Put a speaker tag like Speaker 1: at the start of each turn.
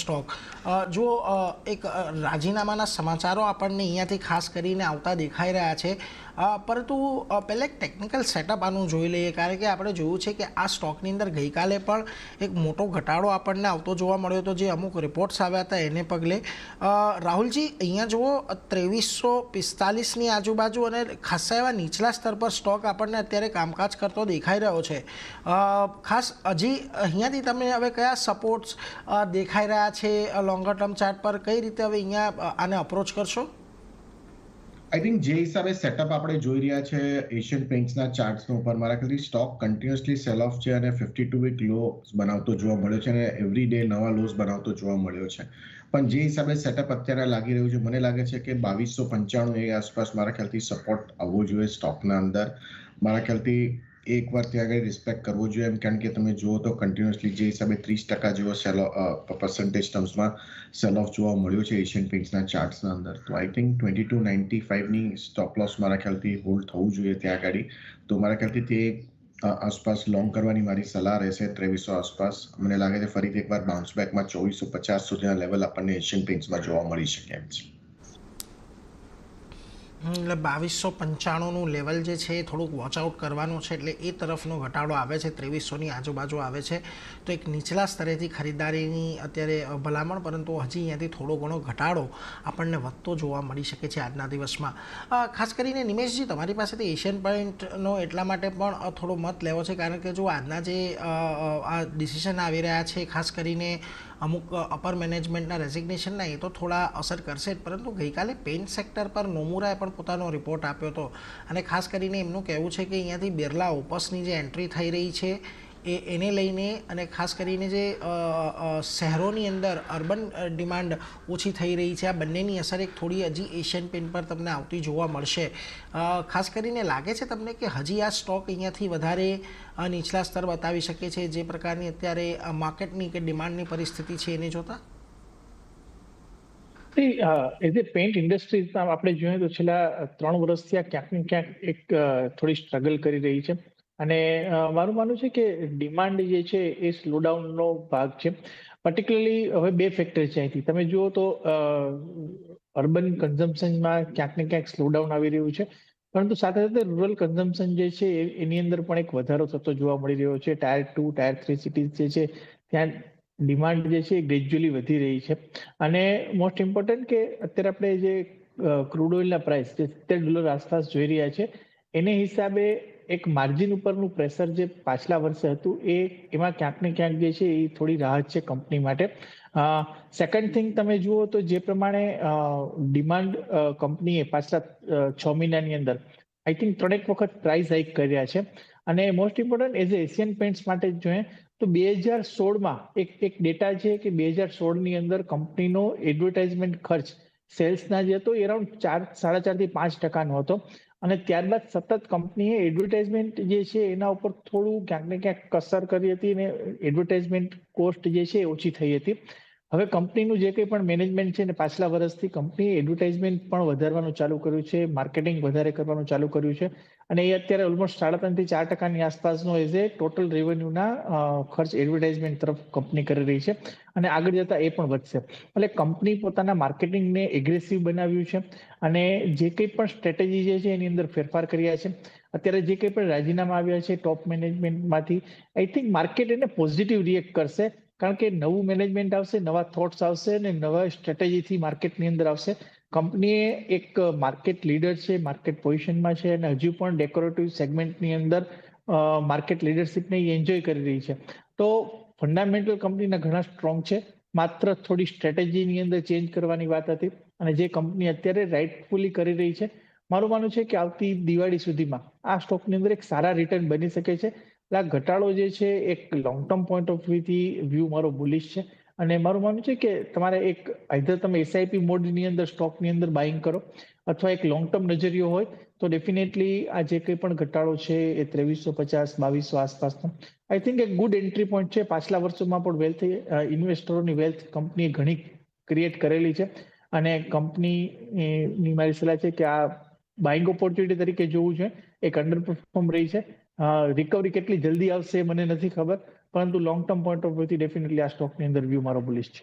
Speaker 1: Stock જો એક રાજીનામાના સમાચારો આપણને અહીંયાથી ખાસ કરીને આવતા દેખાઈ રહ્યા છે, પરંતુ પહેલાં એક ટેકનિકલ સેટઅપ આનું જોઈ લઈએ, કારણ કે આપણે જોયું છે કે આ સ્ટોકની અંદર ગઈકાલે પણ એક મોટો ઘટાડો આપણને આવતો જોવા મળ્યો હતો, જે અમુક રિપોર્ટ્સ આવ્યા હતા એને પગલે. રાહુલજી, અહીંયા જુઓ 2345ની આજુબાજુ અને ખાસા એવા નીચલા સ્તર પર સ્ટોક આપણને અત્યારે કામકાજ કરતો દેખાઈ રહ્યો છે. ખાસ હજી અહીંયાથી તમે હવે કયા સપોર્ટ્સ દેખાઈ રહ્યા છે લોંગર ટર્મ ચાર્ટ પર, કઈ રીતે હવે અહીંયા આને અપ્રોચ કરશો?
Speaker 2: આઈ થિંક જે હિસાબે સેટઅપ આપણે જોઈ રહ્યા છે એશિયન પેઇન્ટ્સના ચાર્ટ્સનો ઉપર, મારા ખ્યાલથી સ્ટોક કન્ટિન્યુઅસલી સેલ ઓફ છે અને 52 વીક લો બનાવતો જોવા મળ્યો છે અને એવરી ડે નવા લોસ બનાવતો જોવા મળ્યો છે. પણ જે હિસાબે સેટઅપ અત્યારે લાગી રહ્યું છે, મને લાગે છે કે 2295 એ આસપાસ મારા ખ્યાલથી સપોર્ટ આવવો જોઈએ સ્ટોકના અંદર. મારા ખ્યાલથી એકવાર ત્યાં આગળ રિસ્પેક્ટ કરવો જોઈએ એમ, કારણ કે તમે જુઓ તો કન્ટિન્યુઅસલી જે હિસાબે 30% જેવો પર્સન્ટેજ ટર્મ્સમાં સેલ ઓફ જોવા મળ્યો છે એશિયન પેઇન્ટ્સના ચાર્ટ્સના અંદર. તો આઈ થિંક 2295ની સ્ટોપ લોસ મારા ખ્યાલથી હોલ્ડ થવું જોઈએ ત્યાં આગળ. તો મારા ખ્યાલથી તે આસપાસ લોંગ કરવાની મારી સલાહ રહેશે 2300 આસપાસ. મને લાગે છે ફરીથી એકવાર બાઉન્સ બેકમાં 2450 સુધીના લેવલ આપણને એશિયન પેઇન્ટ્સમાં જોવા મળી શકે એમ છે.
Speaker 1: એટલે 2295નું લેવલ જે છે એ થોડુંક વોચઆઉટ કરવાનું છે, એટલે એ તરફનો ઘટાડો આવે છે, 2300ની આજુબાજુ આવે છે. તો એક નીચલા સ્તરેથી ખરીદારીની અત્યારે ભલામણ, પરંતુ હજી અહીંયાથી થોડો ઘણો ઘટાડો આપણને વધતો જોવા મળી શકે છે આજના દિવસમાં. ખાસ કરીને નિમેશજી, તમારી પાસેથી એશિયન પેઇન્ટનો એટલા માટે પણ થોડો મત લેવો છે, કારણ કે જો આજના જે આ ડિસિઝન આવી રહ્યા છે, ખાસ કરીને અમુક અપર મેનેજમેન્ટના રેઝિગ્નેશનના, એ તો થોડા અસર કરશે જ, પરંતુ ગઈકાલે પેઇન્ટ સેક્ટર પર નોમુરાએ પણ પોતાનો રિપોર્ટ આપ્યો હતો અને ખાસ કરીને એમનું કહેવું છે કે અહીંયાથી બિરલા ઓપસની જે એન્ટ્રી થઈ રહી છે એને લઈને, અને ખાસ કરીને જે શહેરોની અંદર અર્બન ડિમાન્ડ ઓછી થઈ રહી છે, આ બંનેની અસર એક થોડી હજી એશિયન પેઇન્ટ પર તમને આવતી જોવા મળશે. ખાસ કરીને લાગે છે તમને કે હજી આ સ્ટોક અહીંયાથી વધારે નીચલા સ્તર બતાવી શકે છે, જે પ્રકારની અત્યારે માર્કેટની કે ડિમાન્ડની પરિસ્થિતિ છે એને જોતા?
Speaker 3: એઝ એ પેઇન્ટ ઇન્ડસ્ટ્રી આપણે જોઈએ તો છેલ્લા 3 વર્ષથી આ ક્યાંક ને ક્યાંક એક થોડી સ્ટ્રગલ કરી રહી છે. અને મારું માનવું છે કે ડિમાન્ડ જે છે એ સ્લોડાઉનનો ભાગ છે. પર્ટિક્યુલરલી હવે 2 ફેક્ટર છે અહીંથી. તમે જુઓ તો અર્બન કન્ઝમ્પશનમાં ક્યાંક ને ક્યાંક સ્લોડાઉન આવી રહ્યું છે, પરંતુ સાથે સાથે રૂરલ કન્ઝમ્પશન જે છે એની અંદર પણ એક વધારો થતો જોવા મળી રહ્યો છે. ટાયર 2, ટાયર 3 સિટીઝ જે છે ત્યાં ડિમાન્ડ જે છે એ ગ્રેજ્યુઅલી વધી રહી છે. અને મોસ્ટ ઇમ્પોર્ટન્ટ કે અત્યારે આપણે જે ક્રૂડ ઓઇલના પ્રાઇસ જે $70 આસપાસ જોઈ રહ્યા છે, એને હિસાબે એક માર્જિન ઉપરનું પ્રેશર જે પાછલા વર્ષે હતું એમાં ક્યાંક ને ક્યાંક જે છે એ થોડી રાહત છે કંપની માટે. સેકન્ડ થિંગ, તમે જુઓ તો જે પ્રમાણે ડિમાન્ડ કંપનીએ પાછલા 6 મહિનાની અંદર આઈ થિંક 3 વખત પ્રાઇસ હાઇક કર્યા છે. અને most important as a Asian paints માટે જ જોઈએ તો 2016માં એક ડેટા છે કે 2016ની અંદર કંપનીનો એડવર્ટાઇઝમેન્ટ ખર્ચ સેલ્સના જે હતો એ અરાઉન્ડ 4.5 થી 5% હતો. અને ત્યારબાદ સતત કંપનીએ એડવર્ટાઇઝમેન્ટ જે છે એના ઉપર થોડું ક્યાંક ને ક્યાંક કસર કરી હતી અને એડવર્ટાઇઝમેન્ટ કોસ્ટ જે છે એ ઓછી થઈ હતી. હવે કંપનીનું જે કંઈ પણ મેનેજમેન્ટ છે ને પાછલા વર્ષથી કંપનીએ એડવર્ટાઇઝમેન્ટ પણ વધારવાનું ચાલુ કર્યું છે, માર્કેટિંગ વધારે કરવાનું ચાલુ કર્યું છે, અને એ અત્યારે ઓલમોસ્ટ 3.5 થી 4%ની આસપાસનો એઝ એ ટોટલ રેવન્યુના ખર્ચ એડવર્ટાઇઝમેન્ટ તરફ કંપની કરી રહી છે, અને આગળ જતા એ પણ વધશે. એટલે કંપની પોતાના માર્કેટિંગને એગ્રેસિવ બનાવ્યું છે અને જે કંઈ પણ સ્ટ્રેટેજી જે છે એની અંદર ફેરફાર કર્યા છે. અત્યારે જે કંઈ પણ રાજીનામા આવ્યા છે ટોપ મેનેજમેન્ટમાંથી, આઈ થિંક માર્કેટ એને પોઝિટિવ રિએક્ટ કરશે, કારણ કે નવું મેનેજમેન્ટ આવશે, નવા થોટ્સ આવશે અને નવા સ્ટ્રેટેજીથી માર્કેટની અંદર આવશે. કંપનીએ એક માર્કેટ લીડર છે, માર્કેટ પોઝિશનમાં છે, અને હજુ પણ ડેકોરેટિવ સેગમેન્ટની અંદર માર્કેટ લીડરશિપને એન્જોય કરી રહી છે. તો ફંડામેન્ટલ કંપનીના ઘણા સ્ટ્રોંગ છે, માત્ર થોડી સ્ટ્રેટેજીની અંદર ચેન્જ કરવાની વાત હતી, અને જે કંપની અત્યારે રાઇટફુલી કરી રહી છે. મારું માનવું છે કે આવતી દિવાળી સુધીમાં આ સ્ટોકની અંદર એક સારા રિટર્ન બની શકે છે. આ ઘટાડો જે છે એક long term point of view મારો બુલિશ છે, અને મારું માનવું છે કે તમારે એક આઈધર તમે એસઆઈપી મોડની અંદર સ્ટોકની અંદર બાઇંગ કરો, અથવા એક લોંગ ટર્મ નજરિયો હોય તો ડેફિનેટલી આ જે કંઈ પણ ઘટાડો છે એ 2350 2200 આસપાસનો આઈ થિંક એક ગુડ એન્ટ્રી પોઈન્ટ છે. પાછલા વર્ષોમાં પણ વેલ્થ ઇન્વેસ્ટરોની વેલ્થ કંપનીએ ઘણી ક્રિએટ કરેલી છે, અને કંપનીની મારી સલાહ છે કે આ બાઇંગ ઓપોર્ચ્યુનિટી તરીકે જોવું છે. એક અંડર પરફોર્મ રહી છે, રિકવરી કેટલી જલ્દી આવશે મને નથી ખબર, પરંતુ લોંગ ટર્મ પોઈન્ટ ઓફ વ્યૂથી ડેફિનેટલી આ સ્ટોકની અંદર વ્યૂ મારો બુલિશ છે.